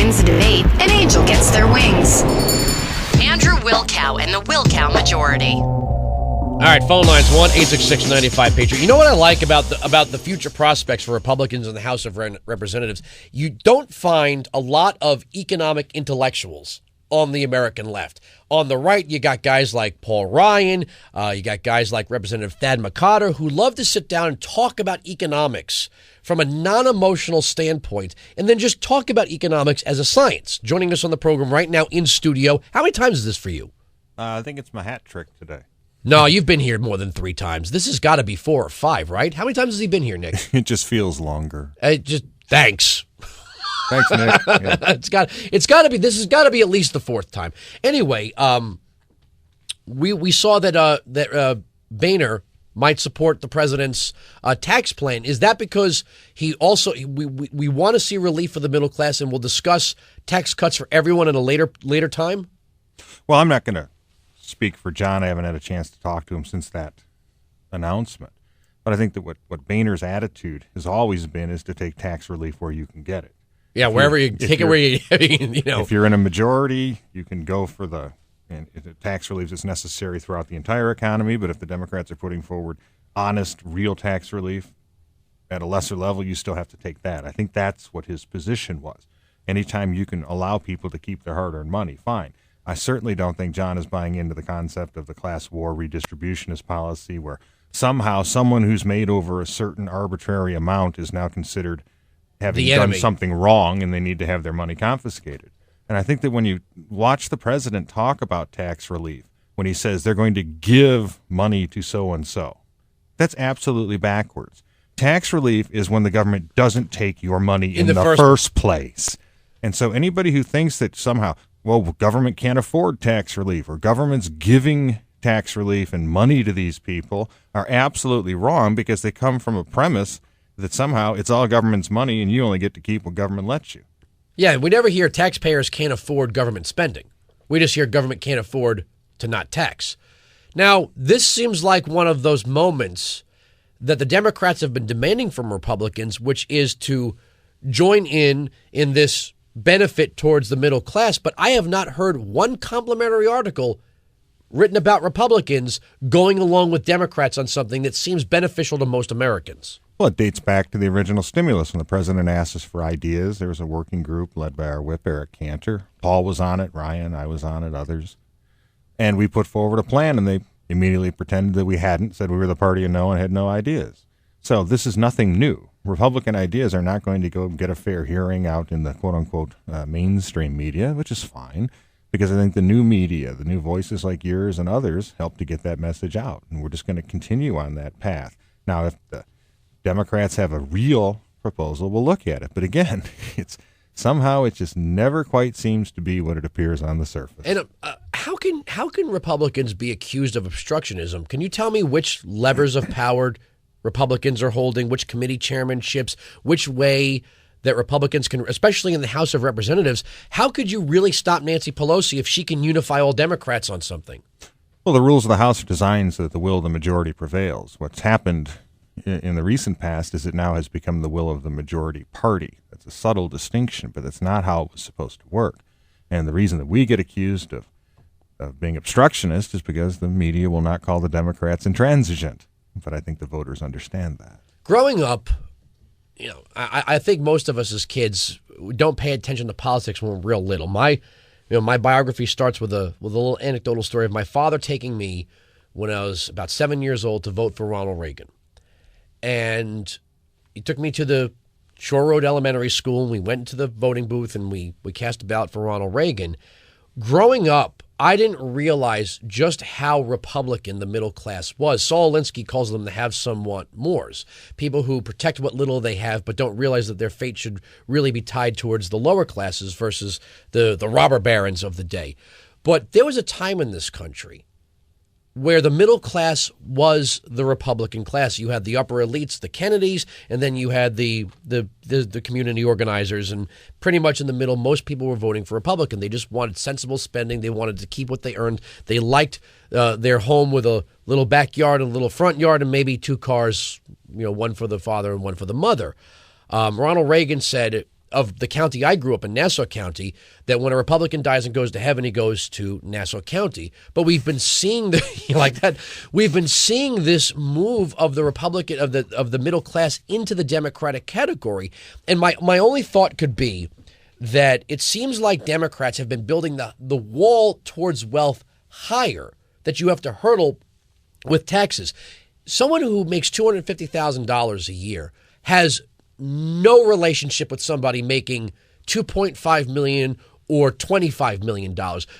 wins the debate, an angel gets their wings. Andrew Wilkow and the Wilkow Majority. All right, phone lines 1-866-95-PATRIOT. You know what I like about the future prospects for Republicans in the House of Representatives? You don't find a lot of economic intellectuals on the American left. On the right, you got guys like Paul Ryan, you got guys like Representative Thad McCotter, who love to sit down and talk about economics from a non-emotional standpoint, and then just talk about economics as a science. Joining us on the program right now in studio. How many times is this for you? I think it's my hat trick today. No, you've been here more than 3 times. This has got to be 4 or 5, right? How many times has he been here, Nick? It just feels longer. Thanks. Thanks, Nick. Yeah. It's got to be. This has got to be at least the 4th time. Anyway, we saw that Boehner might support the president's tax plan. Is that because he also we want to see relief for the middle class, and we'll discuss tax cuts for everyone in a later time? Well, I'm not going to speak for John. I haven't had a chance to talk to him since that announcement. But I think that what Boehner's attitude has always been is to take tax relief where you can get it. Yeah, wherever you take it, where you know. If you're in a majority, you can go for the tax relief that's necessary throughout the entire economy. But if the Democrats are putting forward honest, real tax relief at a lesser level, you still have to take that. I think that's what his position was. Anytime you can allow people to keep their hard-earned money, fine. I certainly don't think John is buying into the concept of the class war redistributionist policy where somehow someone who's made over a certain arbitrary amount is now considered having done something wrong and they need to have their money confiscated. And I think that when you watch the president talk about tax relief, when he says they're going to give money to so-and-so, that's absolutely backwards. Tax relief is when the government doesn't take your money in the first place. And so anybody who thinks that somehow, well, government can't afford tax relief or government's giving tax relief and money to these people are absolutely wrong because they come from a premise that somehow it's all government's money and you only get to keep what government lets you. Yeah, we never hear taxpayers can't afford government spending. We just hear government can't afford to not tax. Now, this seems like one of those moments that the Democrats have been demanding from Republicans, which is to join in this benefit towards the middle class. But I have not heard one complimentary article written about Republicans going along with Democrats on something that seems beneficial to most Americans. Well, it dates back to the original stimulus when the president asked us for ideas. There was a working group led by our whip, Eric Cantor. Paul was on it, Ryan, I was on it, others. And we put forward a plan, and they immediately pretended that we hadn't, said we were the party of no and had no ideas. So this is nothing new. Republican ideas are not going to go get a fair hearing out in the quote-unquote mainstream media, which is fine, because I think the new media, the new voices like yours and others, help to get that message out. And we're just going to continue on that path. Now, if the Democrats have a real proposal, we'll look at it. But again, it just never quite seems to be what it appears on the surface. And how can Republicans be accused of obstructionism? Can you tell me which levers of power Republicans are holding, which committee chairmanships, which way that Republicans can, especially in the House of Representatives, how could you really stop Nancy Pelosi if she can unify all Democrats on something? Well, the rules of the House are designed so that the will of the majority prevails. What's happened in the recent past is it now has become the will of the majority party. That's a subtle distinction, but that's not how it was supposed to work. And the reason that we get accused of being obstructionist is because the media will not call the Democrats intransigent. But I think the voters understand that. Growing up, I think most of us as kids don't pay attention to politics when we're real little. My biography starts with a little anecdotal story of my father taking me when I was about 7 years old to vote for Ronald Reagan. And he took me to the Shore Road Elementary School, and we went into the voting booth, and we cast a ballot for Ronald Reagan. Growing up, I didn't realize just how Republican the middle class was. Saul Alinsky calls them the have-somewhat-mores, people who protect what little they have but don't realize that their fate should really be tied towards the lower classes versus the robber barons of the day. But there was a time in this country where the middle class was the Republican class. You had the upper elites, the Kennedys, and then you had the community organizers. And pretty much in the middle, most people were voting for Republican. They just wanted sensible spending. They wanted to keep what they earned. They liked their home with a little backyard and a little front yard and maybe 2 cars, one for the father and one for the mother. Ronald Reagan said, of the county I grew up in, Nassau County, that when a Republican dies and goes to heaven, he goes to Nassau County. But we've been seeing We've been seeing this move of the Republican of the middle class into the Democratic category. And my only thought could be that it seems like Democrats have been building the wall towards wealth higher, that you have to hurdle with taxes. Someone who makes $250,000 a year has no relationship with somebody making $2.5 million or $25 million.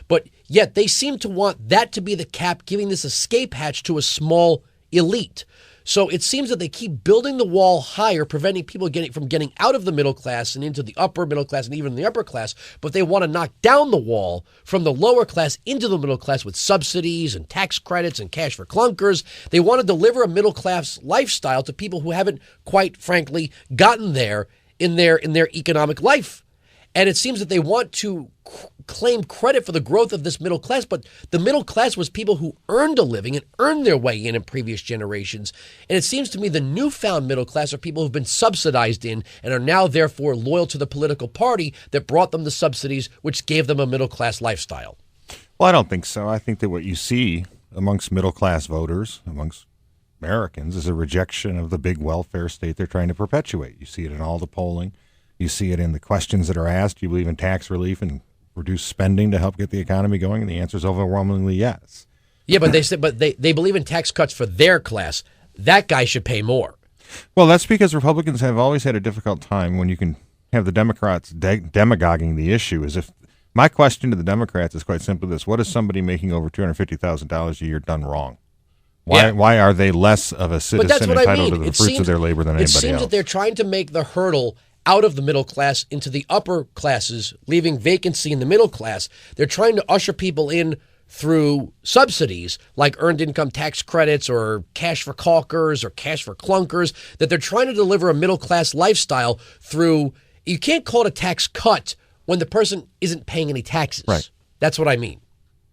But yet they seem to want that to be the cap, giving this escape hatch to a small elite. So it seems that they keep building the wall higher, preventing people from getting out of the middle class and into the upper middle class and even the upper class. But they want to knock down the wall from the lower class into the middle class with subsidies and tax credits and cash for clunkers. They want to deliver a middle class lifestyle to people who haven't, quite frankly, gotten there in their economic life. And it seems that they want to claim credit for the growth of this middle class, but the middle class was people who earned a living and earned their way in previous generations. And it seems to me the newfound middle class are people who've been subsidized in and are now therefore loyal to the political party that brought them the subsidies, which gave them a middle class lifestyle. Well, I don't think so. I think that what you see amongst middle class voters, amongst Americans, is a rejection of the big welfare state they're trying to perpetuate. You see it in all the polling. You see it in the questions that are asked. You believe in tax relief and reduce spending to help get the economy going? And the answer is overwhelmingly yes. Yeah, but they believe in tax cuts for their class. That guy should pay more. Well, that's because Republicans have always had a difficult time when you can have the Democrats demagoguing the issue. My question to the Democrats is quite simply this: what is somebody making over $250,000 a year done wrong? Why are they less of a citizen entitled to the fruits of their labor than anybody else? It seems that they're trying to make the hurdle out of the middle class into the upper classes, leaving vacancy in the middle class. They're trying to usher people in through subsidies like earned income tax credits or cash for caulkers or cash for clunkers, that they're trying to deliver a middle class lifestyle through. You can't call it a tax cut when the person isn't paying any taxes. Right. That's what I mean.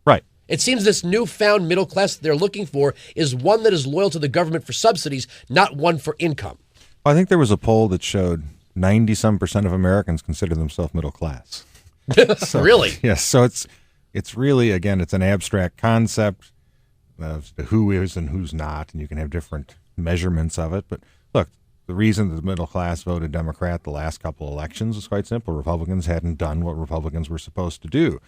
Right. It seems this newfound middle class that they're looking for is one that is loyal to the government for subsidies, not one for income. Well, I think there was a poll that showed 90-some% of Americans consider themselves middle class. So, really? Yes. So it's really, again, it's an abstract concept of who is and who's not, and you can have different measurements of it. But look, the reason the middle class voted Democrat the last couple elections is quite simple. Republicans hadn't done what Republicans were supposed to do.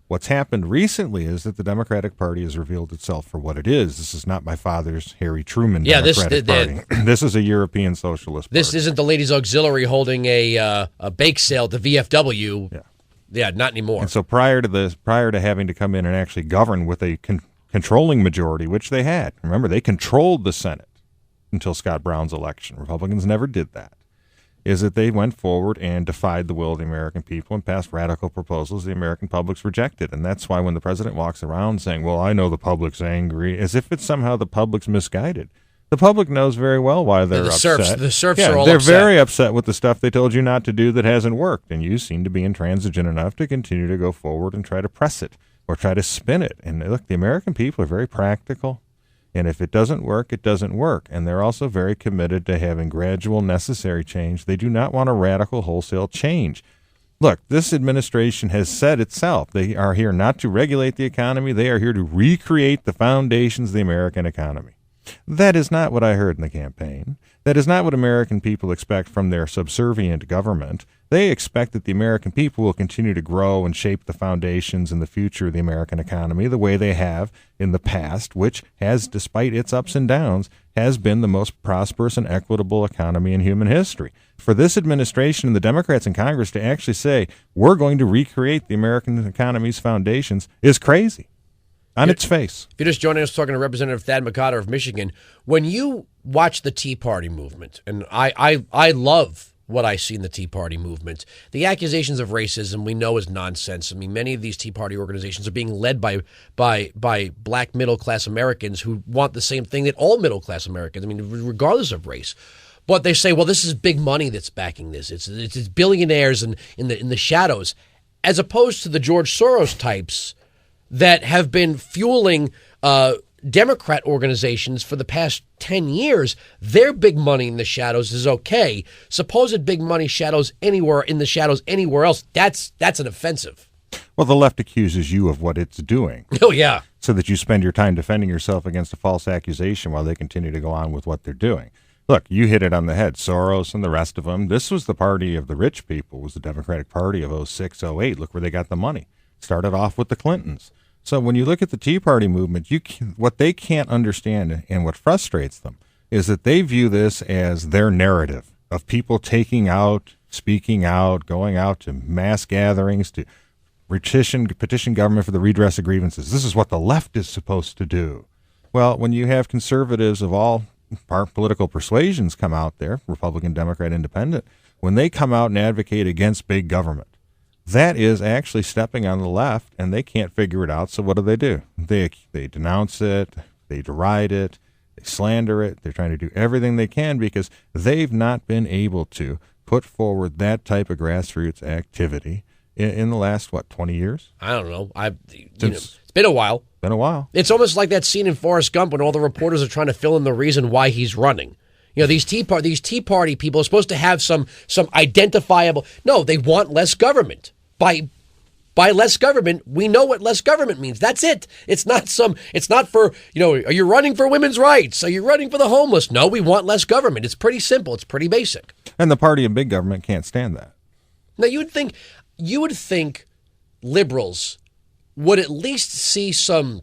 What's happened recently is that the Democratic Party has revealed itself for what it is. This is not my father's Harry Truman Democratic Party. This is a European socialist party. This isn't the ladies' auxiliary holding a bake sale at the VFW. Yeah, not anymore. And so prior to having to come in and actually govern with a controlling majority, which they had. Remember, they controlled the Senate until Scott Brown's election. Republicans never did that. Is that they went forward and defied the will of the American people and passed radical proposals the American public's rejected. And that's why when the president walks around saying, well, I know the public's angry, as if it's somehow the public's misguided. The public knows very well why they're upset. The serfs are all they're upset. Very upset with the stuff they told you not to do that hasn't worked. And you seem to be intransigent enough to continue to go forward and try to press it or try to spin it. And look, the American people are very practical. And if it doesn't work, it doesn't work. And they're also very committed to having gradual, necessary change. They do not want a radical, wholesale change. Look, this administration has said itself, they are here not to regulate the economy. They are here to recreate the foundations of the American economy. That is not what I heard in the campaign. That is not what American people expect from their subservient government. They expect that the American people will continue to grow and shape the foundations in the future of the American economy the way they have in the past, which has, despite its ups and downs, has been the most prosperous and equitable economy in human history. For this administration and the Democrats in Congress to actually say, we're going to recreate the American economy's foundations is crazy. On its face. If you're just joining us, talking to Representative Thad McCotter of Michigan, when you watch the Tea Party movement, and I love what I see in the Tea Party movement, the accusations of racism we know is nonsense. I mean, many of these Tea Party organizations are being led by black middle-class Americans who want the same thing that all middle-class Americans, I mean, regardless of race. But they say, well, this is big money that's backing this. It's billionaires in the shadows, as opposed to the George Soros types that have been fueling Democrat organizations for the past 10 years, their big money in the shadows is okay. Supposed big money in the shadows anywhere else, that's an offensive. Well, the left accuses you of what it's doing. Oh, yeah. So that you spend your time defending yourself against a false accusation while they continue to go on with what they're doing. Look, you hit it on the head. Soros and the rest of them. This was the party of the rich people, was the Democratic Party of 06, 08. Look where they got the money. Started off with the Clintons. So when you look at the Tea Party movement, what they can't understand and what frustrates them is that they view this as their narrative of people taking out, speaking out, going out to mass gatherings, to petition government for the redress of grievances. This is what the left is supposed to do. Well, when you have conservatives of all political persuasions come out there, Republican, Democrat, Independent, when they come out and advocate against big government, that is actually stepping on the left, and they can't figure it out. So what do? They denounce it, they deride it, they slander it. They're trying to do everything they can because they've not been able to put forward that type of grassroots activity in the last, 20 years? I don't know. It's been a while. It's almost like that scene in Forrest Gump when all the reporters are trying to fill in the reason why he's running. These Tea Party people are supposed to have some identifiable. No, they want less government. By less government, we know what less government means. That's it. It's not for, are you running for women's rights? Are you running for the homeless? No, we want less government. It's pretty simple. It's pretty basic. And the party of big government can't stand that. Now, you would think liberals would at least see some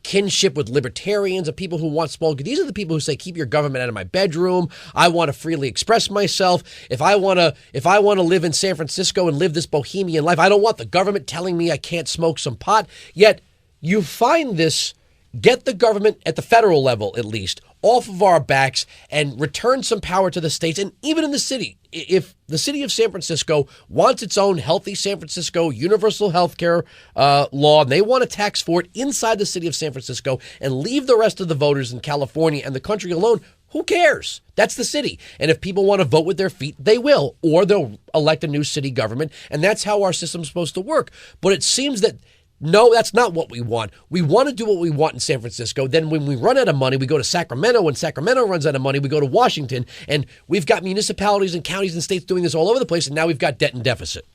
kinship with libertarians and people who want small. These are the people who say, keep your government out of my bedroom. I want to freely express myself. If I want to live in San Francisco and live this bohemian life, I don't want the government telling me I can't smoke some pot. Yet you find this, get the government at the federal level, at least, off of our backs and return some power to the states and even in the city. If the city of San Francisco wants its own healthy San Francisco universal health care law, and they want a tax for it inside the city of San Francisco and leave the rest of the voters in California and the country alone, who cares? That's the city. And if people want to vote with their feet, they will, or they'll elect a new city government. And that's how our system's supposed to work. But it seems that no, that's not what we want. We want to do what we want in San Francisco. Then when we run out of money, we go to Sacramento. When Sacramento runs out of money, we go to Washington. And we've got municipalities and counties and states doing this all over the place. And now we've got debt and deficit.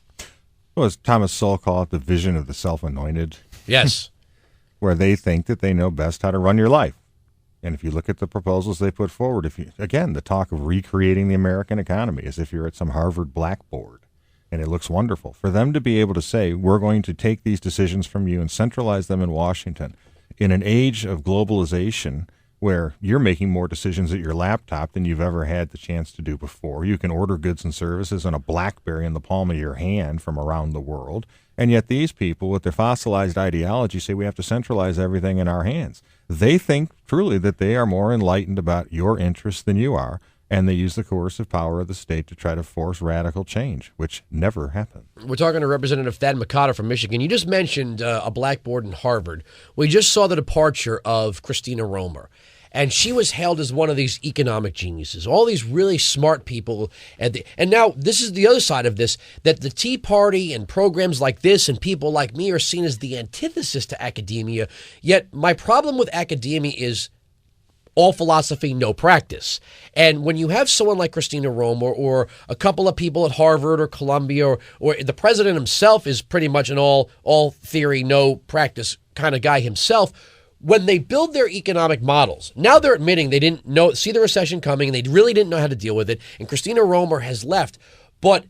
Well, as Thomas Sowell called it, the vision of the self-anointed. Yes. Where they think that they know best how to run your life. And if you look at the proposals they put forward, the talk of recreating the American economy as if you're at some Harvard blackboard. And it looks wonderful. For them to be able to say, we're going to take these decisions from you and centralize them in Washington in an age of globalization where you're making more decisions at your laptop than you've ever had the chance to do before. You can order goods and services on a BlackBerry in the palm of your hand from around the world. And yet these people with their fossilized ideology say we have to centralize everything in our hands. They think truly that they are more enlightened about your interests than you are. And they use the coercive power of the state to try to force radical change, which never happened. We're talking to Representative Thad McCotter from Michigan. You just mentioned a blackboard in Harvard. We just saw the departure of Christina Romer. And she was hailed as one of these economic geniuses, all these really smart people. And now this is the other side of this, that the Tea Party and programs like this and people like me are seen as the antithesis to academia. Yet my problem with academia is all philosophy, no practice. And when you have someone like Christina Romer or a couple of people at Harvard or Columbia or the president himself is pretty much an all theory, no practice kind of guy himself, when they build their economic models, now they're admitting they didn't see the recession coming and they really didn't know how to deal with it. And Christina Romer has left. But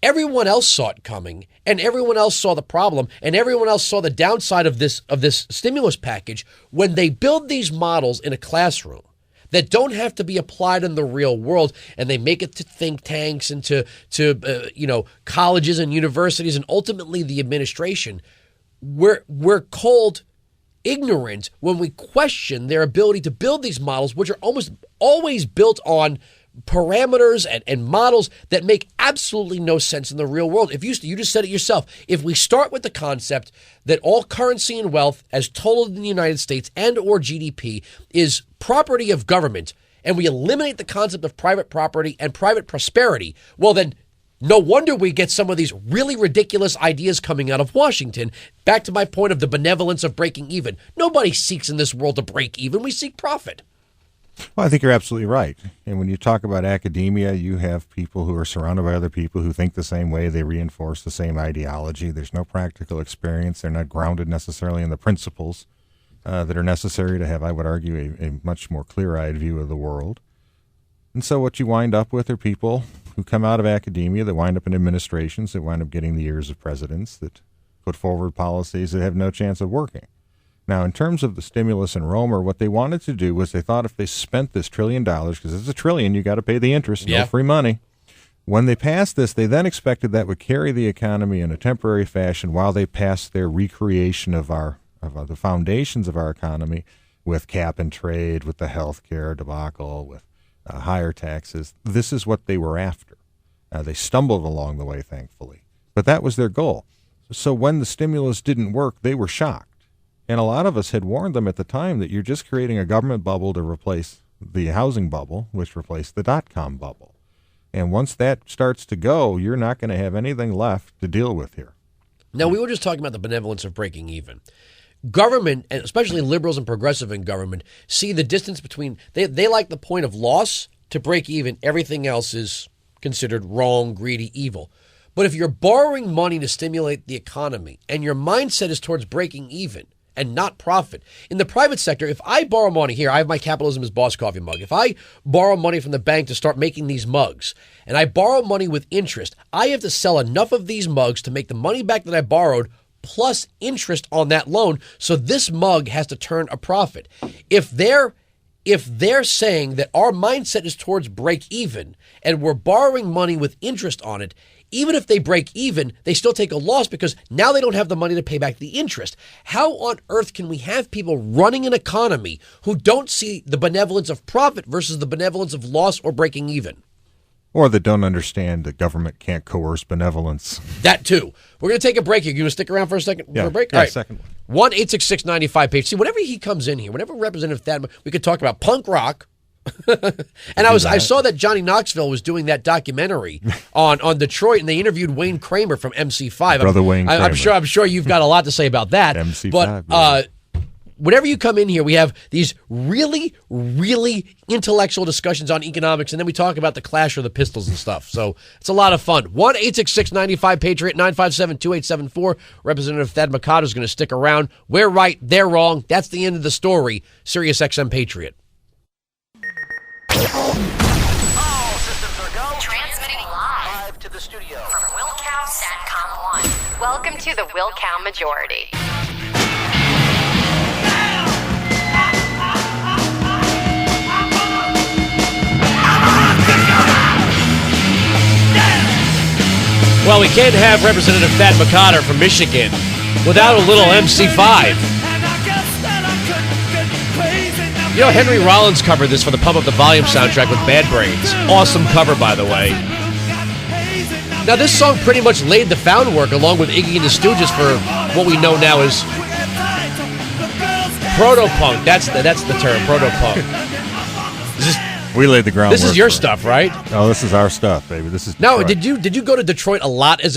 everyone else saw it coming, and everyone else saw the problem, and everyone else saw the downside of this stimulus package. When they build these models in a classroom that don't have to be applied in the real world, and they make it to think tanks and to colleges and universities, and ultimately the administration, we're called ignorant when we question their ability to build these models, which are almost always built on parameters and models that make absolutely no sense in the real world. If you just said it yourself, if we start with the concept that all currency and wealth as totaled in the United States and or GDP is property of government, and we eliminate the concept of private property and private prosperity, well then No wonder we get some of these really ridiculous ideas coming out of Washington. Back to my point of the benevolence of breaking even. Nobody seeks in this world to break even. We seek profit. Well, I think you're absolutely right. And when you talk about academia, you have people who are surrounded by other people who think the same way. They reinforce the same ideology. There's no practical experience. They're not grounded necessarily in the principles that are necessary to have, I would argue, a much more clear-eyed view of the world. And so what you wind up with are people who come out of academia, that wind up in administrations, that wind up getting the ears of presidents, that put forward policies that have no chance of working. Now, in terms of the stimulus and Romer, what they wanted to do was they thought if they spent this $1 trillion, because it's $1 trillion, you got to pay the interest, no free money. When they passed this, they then expected that would carry the economy in a temporary fashion while they passed their recreation of the foundations of our economy with cap and trade, with the health care debacle, with higher taxes. This is what they were after. They stumbled along the way, thankfully. But that was their goal. So when the stimulus didn't work, they were shocked. And a lot of us had warned them at the time that you're just creating a government bubble to replace the housing bubble, which replaced the dot-com bubble. And once that starts to go, you're not going to have anything left to deal with here. Now, we were just talking about the benevolence of breaking even. Government, and especially liberals and progressive in government, see the distance between, they like the point of loss to break even. Everything else is considered wrong, greedy, evil. But if you're borrowing money to stimulate the economy and your mindset is towards breaking even and not profit, in the private sector, if I borrow money here, I have my Capitalism is Boss coffee mug. If I borrow money from the bank to start making these mugs and I borrow money with interest, I have to sell enough of these mugs to make the money back that I borrowed plus interest on that loan. So this mug has to turn a profit. If they're saying that our mindset is towards break even and we're borrowing money with interest on it, even if they break even, they still take a loss because now they don't have the money to pay back the interest. How on earth can we have people running an economy who don't see the benevolence of profit versus the benevolence of loss or breaking even? Or that don't understand that government can't coerce benevolence. That too. We're going to take a break here. You want to stick around for a second? Yeah, for a break? Yeah, all right. Second one. 1-866-95-PAGE. See, whenever he comes in here, whenever Representative Thad, we could talk about punk rock. And I saw that Johnny Knoxville was doing that documentary on Detroit, and they interviewed Wayne Kramer from MC5. Brother Wayne Kramer. I'm sure you've got a lot to say about that. MC5. But whenever you come in here, we have these really, really intellectual discussions on economics, and then we talk about the Clash or the Pistols and stuff. So it's a lot of fun. 1-866-95-PATRIOT, 957-2874. Representative Thad McCotter is going to stick around. We're right, they're wrong. That's the end of the story. Sirius XM Patriot. All systems are go. Transmitting live To the studio. from Wilkow Satcom 1. Welcome to the Wilkow Majority. Well, we can't have Representative Thad McCotter from Michigan without a little MC5. You know, Henry Rollins covered this for the Pump Up the Volume soundtrack with Bad Brains. Awesome cover, by the way. Now, this song pretty much laid the groundwork along with Iggy and the Stooges for what we know now as proto-punk. That's the term, proto-punk. We laid the groundwork. This is your stuff, right? Oh, this is our stuff, baby. This is Now, Detroit. did you go to Detroit a lot as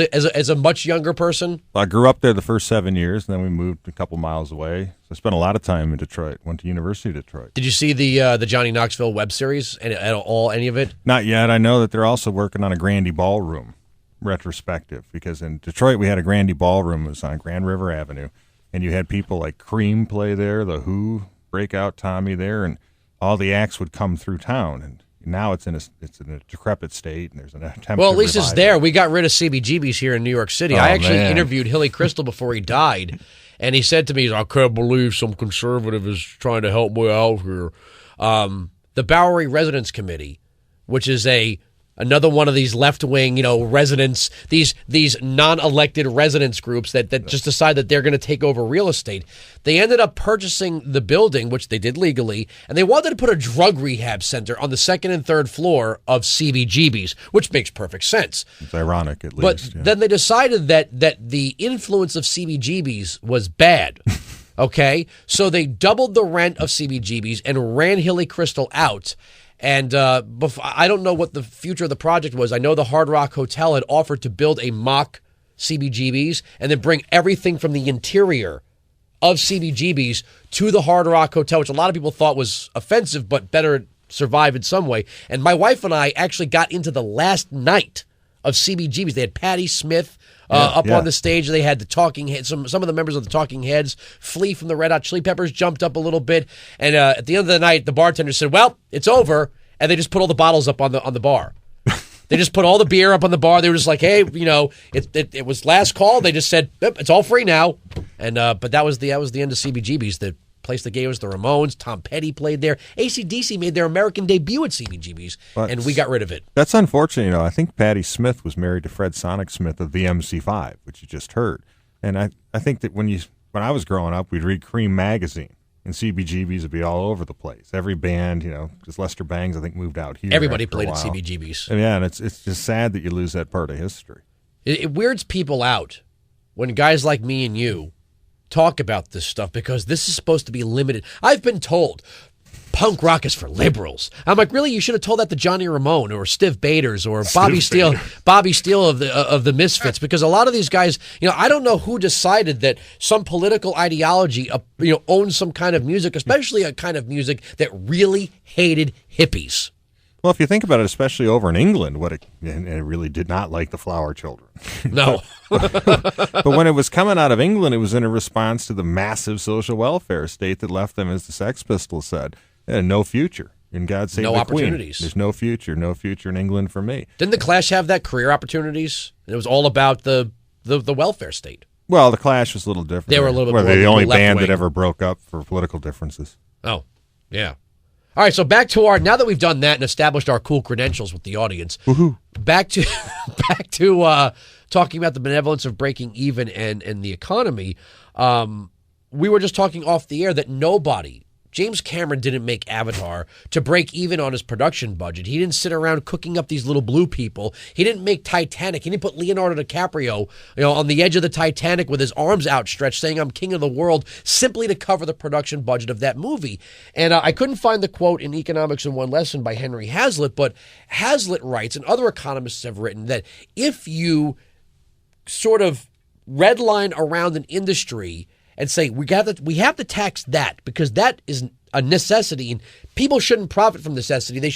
a much younger person? I grew up there the first 7 years, and then we moved a couple miles away. So I spent a lot of time in Detroit. Went to University of Detroit. Did you see the Johnny Knoxville web series at all? Any of it? Not yet. I know that they're also working on a Grandy Ballroom retrospective, because in Detroit we had a Grandy Ballroom. It was on Grand River Avenue, and you had people like Cream play there, The Who, Breakout Tommy there, and all the acts would come through town. And now it's in a decrepit state, and there's an attempt. Well, at to least it's revive there. it. We got rid of CBGBs here in New York City. Oh, I actually man. interviewed Hilly Crystal before he died, and he said to me, "I can't believe some conservative is trying to help me out here." The Bowery Residence Committee, which is another one of these left-wing, residents, these non-elected residents groups that just decide that they're going to take over real estate. They ended up purchasing the building, which they did legally, and they wanted to put a drug rehab center on the second and third floor of CBGB's, which makes perfect sense. It's ironic, at But least. Yeah. then they decided that the influence of CBGB's was bad. Okay? So they doubled the rent of CBGB's and ran Hilly Crystal out. And I don't know what the future of the project was. I know the Hard Rock Hotel had offered to build a mock CBGB's and then bring everything from the interior of CBGB's to the Hard Rock Hotel, which a lot of people thought was offensive, but better survive in some way. And my wife and I actually got into the last night of CBGB's. They had Patti Smith up on the stage. They had the Talking Heads. Some of the members of the Talking Heads, Flea from the Red Hot Chili Peppers jumped up a little bit. And at the end of the night, the bartender said, "Well, it's over," and they just put all the bottles up on the bar. They just put all the beer up on the bar. They were just like, "Hey, it was last call." They just said, "Yep, it's all free now." And but that was the end of CBGB's. The place that gave us the Ramones. Tom Petty played there. AC/DC made their American debut at CBGB's, and we got rid of it. That's unfortunate. I think Patti Smith was married to Fred Sonic Smith of the MC5, which you just heard. And I think that when I was growing up, we'd read Cream magazine. And CBGB's would be all over the place. Every band, because Lester Bangs, I think, moved out here. Everybody played at CBGB's. And it's just sad that you lose that part of history. It weirds people out when guys like me and you talk about this stuff because this is supposed to be limited. I've been told punk rock is for liberals. I'm like, really? You should have told that to Johnny Ramone or Stiv Bators or Bobby Steele of the Misfits, because a lot of these guys, I don't know who decided that some political ideology, owns some kind of music, especially a kind of music that really hated hippies. Well, if you think about it, especially over in England, it really did not like the Flower Children. No. But when it was coming out of England, it was in a response to the massive social welfare state that left them, as the Sex Pistols said, no future. In God Save the Queen. No opportunities. There's no future in England for me. Didn't the Clash have that, career opportunities? It was all about the welfare state. Well, the Clash was a little different. They were a little bit more they're the only band left-wing. that ever broke up for political differences. Oh, yeah. All right, so back to now that we've done that and established our cool credentials with the audience, Woohoo. back to talking about the benevolence of breaking even and the economy. We were just talking off the air that James Cameron didn't make Avatar to break even on his production budget. He didn't sit around cooking up these little blue people. He didn't make Titanic. He didn't put Leonardo DiCaprio, on the edge of the Titanic with his arms outstretched saying, "I'm king of the world," simply to cover the production budget of that movie. And I couldn't find the quote in Economics in One Lesson by Henry Hazlitt, but Hazlitt writes, and other economists have written, that if you sort of redline around an industry and say we have to tax that because that is a necessity and people shouldn't profit from necessity. They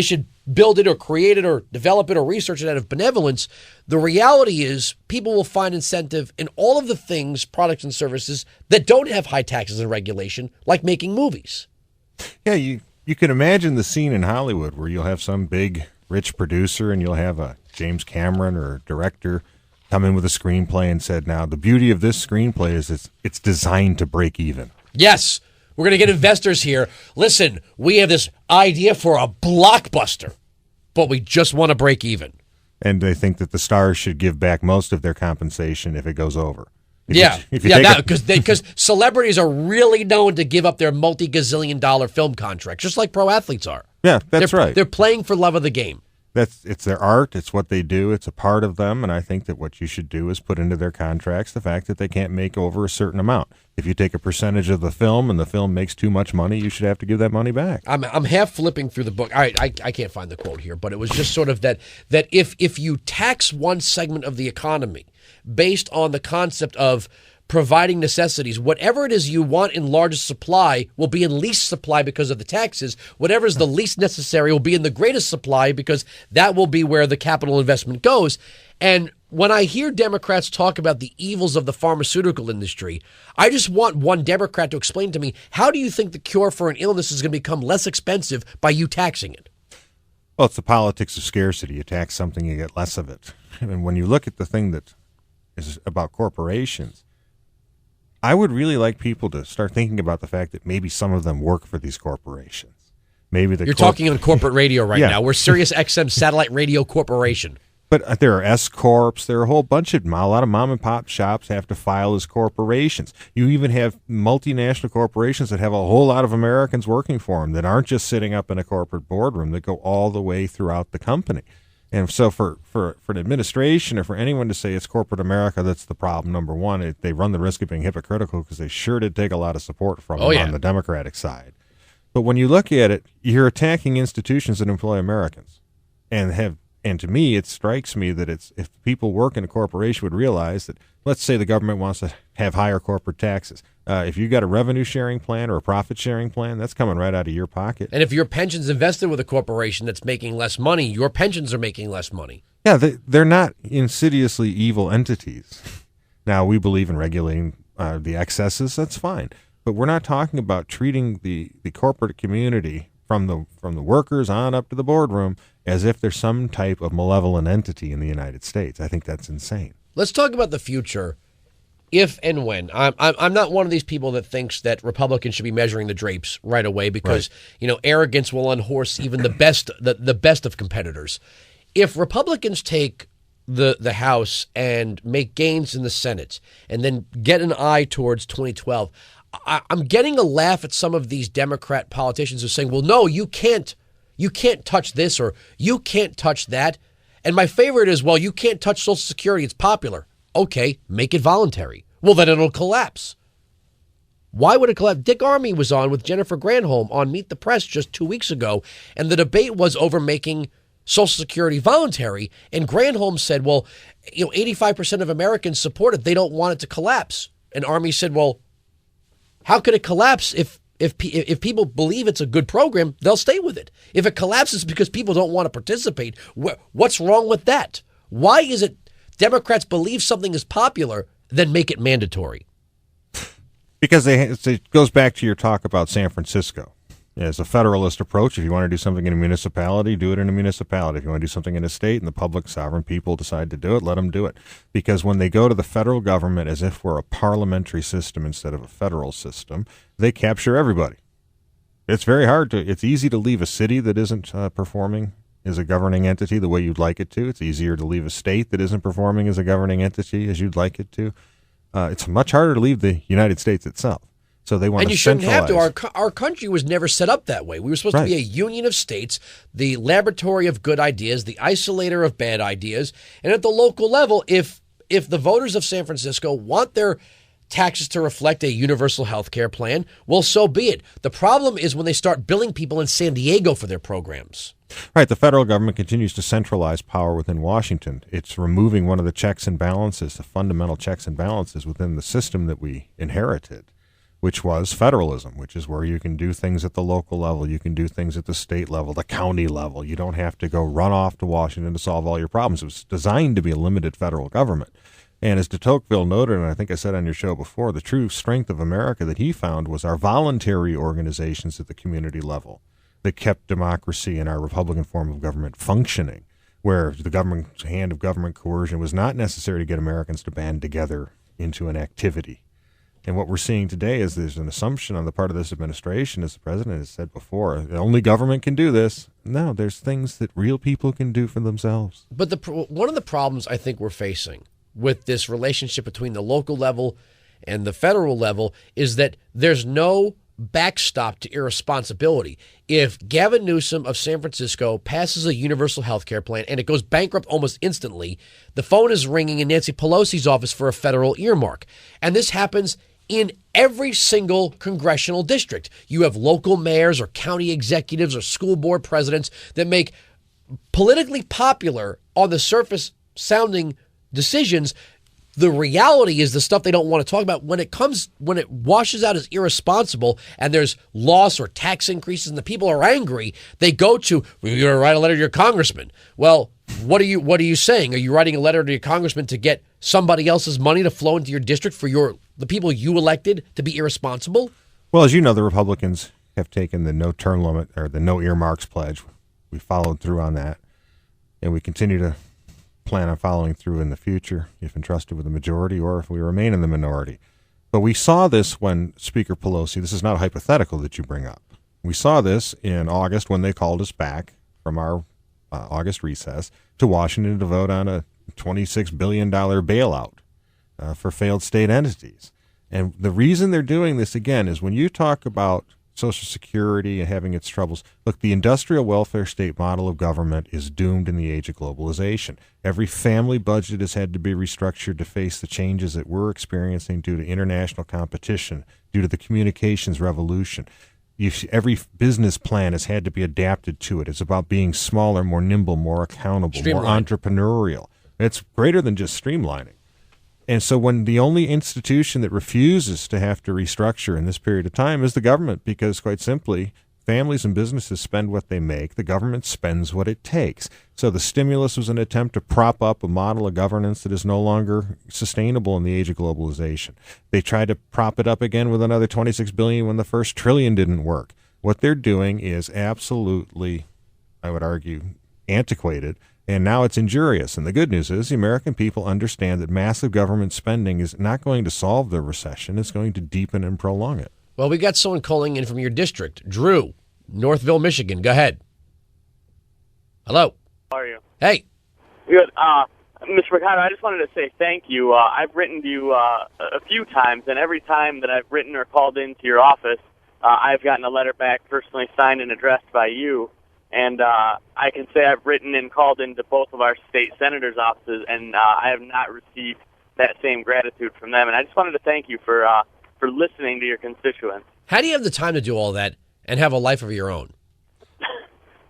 should build it or create it or develop it or research it out of benevolence. The reality is people will find incentive in all of the things, products and services that don't have high taxes and regulation, like making movies. Yeah, you can imagine the scene in Hollywood where you'll have some big rich producer and you'll have a James Cameron or a director come in with a screenplay and said, now, the beauty of this screenplay is it's designed to break even. Yes, we're going to get investors here. Listen, we have this idea for a blockbuster, but we just want to break even. And they think that the stars should give back most of their compensation if it goes over. Because celebrities are really known to give up their multi-gazillion-dollar film contracts, just like pro athletes are. Yeah, that's right. They're playing for love of the game. It's their art. It's what they do. It's a part of them. And I think that what you should do is put into their contracts the fact that they can't make over a certain amount. If you take a percentage of the film and the film makes too much money, you should have to give that money back. I'm half flipping through the book. All right, I can't find the quote here, but it was just sort of that if you tax one segment of the economy based on the concept of providing necessities, whatever it is you want in largest supply will be in least supply because of the taxes. Whatever is the least necessary will be in the greatest supply because that will be where the capital investment goes. And when I hear Democrats talk about the evils of the pharmaceutical industry, I just want one Democrat to explain to me, how do you think the cure for an illness is going to become less expensive by you taxing it? Well, it's the politics of scarcity. You tax something, you get less of it. And when you look at the thing that is about corporations, I would really like people to start thinking about the fact that maybe some of them work for these corporations. Maybe You're talking on corporate radio right now. We're Sirius XM Satellite Radio Corporation. But there are S-corps. There are a whole bunch of them. A lot of mom-and-pop shops have to file as corporations. You even have multinational corporations that have a whole lot of Americans working for them that aren't just sitting up in a corporate boardroom, that go all the way throughout the company. And so for an administration or for anyone to say it's corporate America that's the problem, number one, they run the risk of being hypocritical because they sure did take a lot of support from them on the Democratic side. But when you look at it, you're attacking institutions that employ Americans, and to me, it strikes me that if people work in a corporation would realize that, let's say the government wants to have higher corporate taxes. If you got a revenue sharing plan or a profit sharing plan, that's coming right out of your pocket. And if your pension's invested with a corporation that's making less money, your pensions are making less money. Yeah, they're not insidiously evil entities. Now, we believe in regulating the excesses. That's fine. But we're not talking about treating the corporate community from the workers on up to the boardroom as if there's some type of malevolent entity in the United States. I think that's insane. Let's talk about the future, if and when. I'm not one of these people that thinks that Republicans should be measuring the drapes right away because arrogance will unhorse even the best of competitors. If Republicans take the House and make gains in the Senate and then get an eye towards 2012, I'm getting a laugh at some of these Democrat politicians who are saying, well, no, you can't touch this or you can't touch that. And my favorite is, well, you can't touch Social Security. It's popular. Okay, make it voluntary. Well, then it'll collapse. Why would it collapse? Dick Armey was on with Jennifer Granholm on Meet the Press just 2 weeks ago, and the debate was over making Social Security voluntary. And Granholm said, well, 85% of Americans support it. They don't want it to collapse. And Armey said, well, how could it collapse if people believe it's a good program, they'll stay with it. If it collapses because people don't want to participate, what's wrong with that? Why is it Democrats believe something is popular, then make it mandatory? Because it goes back to your talk about San Francisco. As a federalist approach, if you want to do something in a municipality, do it in a municipality. If you want to do something in a state and the public sovereign people decide to do it, let them do it. Because when they go to the federal government as if we're a parliamentary system instead of a federal system, they capture everybody. It's easy to leave a city that isn't performing as a governing entity the way you'd like it to. It's easier to leave a state that isn't performing as a governing entity as you'd like it to. It's much harder to leave the United States itself. So they want to centralize. And you shouldn't have to. Our country was never set up that way. We were supposed to be a union of states, the laboratory of good ideas, the isolator of bad ideas. And at the local level, if the voters of San Francisco want their taxes to reflect a universal health care plan, well, so be it. The problem is when they start billing people in San Diego for their programs. Right. The federal government continues to centralize power within Washington. It's removing one of the checks and balances, the fundamental checks and balances within the system that we inherited, which was federalism, which is where you can do things at the local level, you can do things at the state level, the county level. You don't have to go run off to Washington to solve all your problems. It was designed to be a limited federal government. And as de Tocqueville noted, and I think I said on your show before, the true strength of America that he found was our voluntary organizations at the community level that kept democracy and our Republican form of government functioning, where the hand of government coercion was not necessary to get Americans to band together into an activity. And what we're seeing today is there's an assumption on the part of this administration, as the president has said before, that only government can do this. No, there's things that real people can do for themselves. But one of the problems I think we're facing with this relationship between the local level and the federal level is that there's no backstop to irresponsibility. If Gavin Newsom of San Francisco passes a universal health care plan and it goes bankrupt almost instantly, the phone is ringing in Nancy Pelosi's office for a federal earmark. And this happens in every single congressional district. You have local mayors or county executives or school board presidents that make politically popular on the surface sounding decisions. The reality is the stuff they don't want to talk about when it washes out as irresponsible and there's loss or tax increases and the people are angry, they go to, you're going to write a letter to your congressman. Well, what are you saying? Are you writing a letter to your congressman to get somebody else's money to flow into your district for the people you elected to be irresponsible? Well, as you know, the Republicans have taken the no term limit or the no earmarks pledge. We followed through on that, and we continue to plan on following through in the future if entrusted with the majority or if we remain in the minority. But we saw this when Speaker Pelosi, this is not hypothetical that you bring up. We saw this in August when they called us back from our August recess to Washington to vote on a $26 billion bailout for failed state entities. And the reason they're doing this, again, is when you talk about Social Security and having its troubles. Look, the industrial welfare state model of government is doomed in the age of globalization. Every family budget has had to be restructured to face the changes that we're experiencing due to international competition, due to the communications revolution. every business plan has had to be adapted to it. It's about being smaller, more nimble, more accountable, more entrepreneurial. It's greater than just streamlining. And so when the only institution that refuses to have to restructure in this period of time is the government, because quite simply, families and businesses spend what they make. The government spends what it takes. So the stimulus was an attempt to prop up a model of governance that is no longer sustainable in the age of globalization. They tried to prop it up again with another $26 billion when the first trillion didn't work. What they're doing is absolutely, I would argue, antiquated, and now it's injurious. And the good news is the American people understand that massive government spending is not going to solve the recession. It's going to deepen and prolong it. Well, we got someone calling in from your district. Drew, Northville, Michigan. Go ahead. Hello. How are you? Hey. Good. Mr. McCotter, I just wanted to say thank you. I've written to you a few times, and every time that I've written or called into your office, I've gotten a letter back personally signed and addressed by you. And I can say I've written and called into both of our state senators' offices, and I have not received that same gratitude from them. And I just wanted to thank you for listening to your constituents. How do you have the time to do all that and have a life of your own?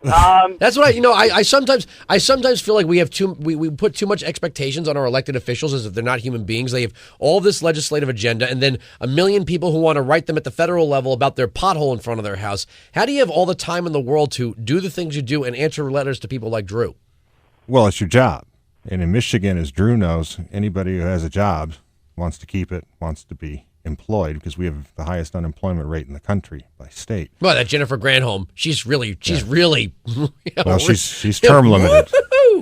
That's what I sometimes feel like we put too much expectations on our elected officials as if they're not human beings. They have all this legislative agenda and then a million people who want to write them at the federal level about their pothole in front of their house. How do you have all the time in the world to do the things you do and answer letters to people like Drew? Well, it's your job. And in Michigan, as Drew knows, anybody who has a job wants to keep it, wants to be employed, because we have the highest unemployment rate in the country by state. Well, that Jennifer Granholm, she's really. Well, she's term limited.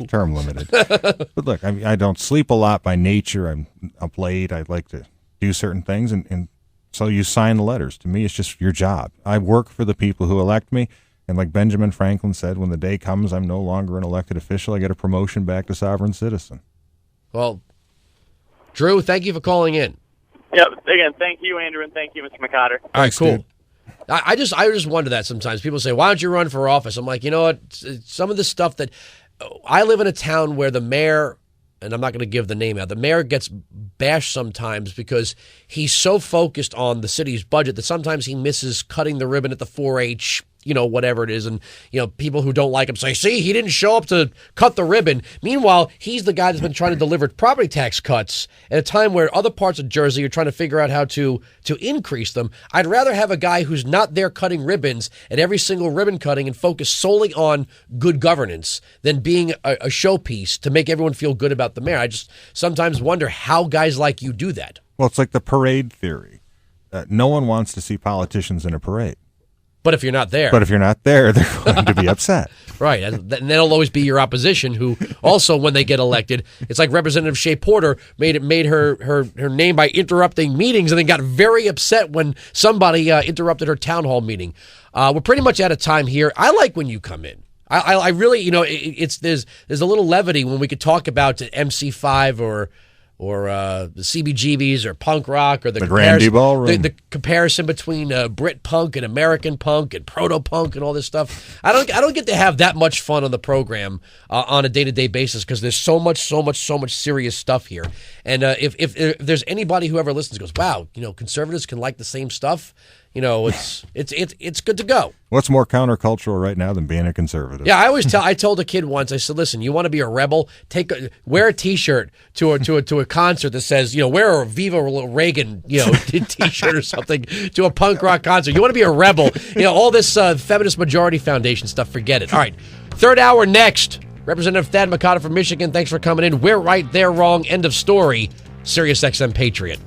Term limited. But look, I don't sleep a lot by nature. I'm up late. I like to do certain things, and so you sign the letters. To me, it's just your job. I work for the people who elect me, and like Benjamin Franklin said, when the day comes, I'm no longer an elected official. I get a promotion back to sovereign citizen. Well, Drew, thank you for calling in. Yep. Again, thank you, Andrew, and thank you, Mr. McCotter. All right, cool. I just wonder that sometimes. People say, why don't you run for office? I'm like, you know what? Some of the stuff that I live in a town where the mayor, and I'm not going to give the name out, the mayor gets bashed sometimes because he's so focused on the city's budget that sometimes he misses cutting the ribbon at the 4-H, whatever it is. And, people who don't like him say, see, he didn't show up to cut the ribbon. Meanwhile, he's the guy that's been trying to deliver property tax cuts at a time where other parts of Jersey are trying to figure out how to increase them. I'd rather have a guy who's not there cutting ribbons at every single ribbon cutting and focus solely on good governance than being a showpiece to make everyone feel good about the mayor. I just sometimes wonder how guys like you do that. Well, it's like the parade theory. No one wants to see politicians in a parade. But if you're not there. They're going to be upset. Right. And that'll always be your opposition, who also, when they get elected, it's like Representative Shea Porter made her name by interrupting meetings and then got very upset when somebody interrupted her town hall meeting. We're pretty much out of time here. I like when you come in. I really, there's a little levity when we could talk about MC5 or the CBGBs or punk rock or the Grandy Ballroom. The comparison between Brit punk and American punk and proto punk and all this stuff. I don't get to have that much fun on the program on a day-to-day basis because there's so much serious stuff here. And if there's anybody who ever listens goes, wow, conservatives can like the same stuff. It's good to go. What's more countercultural right now than being a conservative? Yeah, I told a kid once, I said, listen, you want to be a rebel? Wear a T-shirt to a concert that says, wear a Viva Reagan, T-shirt or something to a punk rock concert. You want to be a rebel? All this Feminist Majority Foundation stuff, forget it. All right, third hour next. Representative Thad McCotter from Michigan, thanks for coming in. We're right, they're wrong. End of story. Sirius XM Patriot.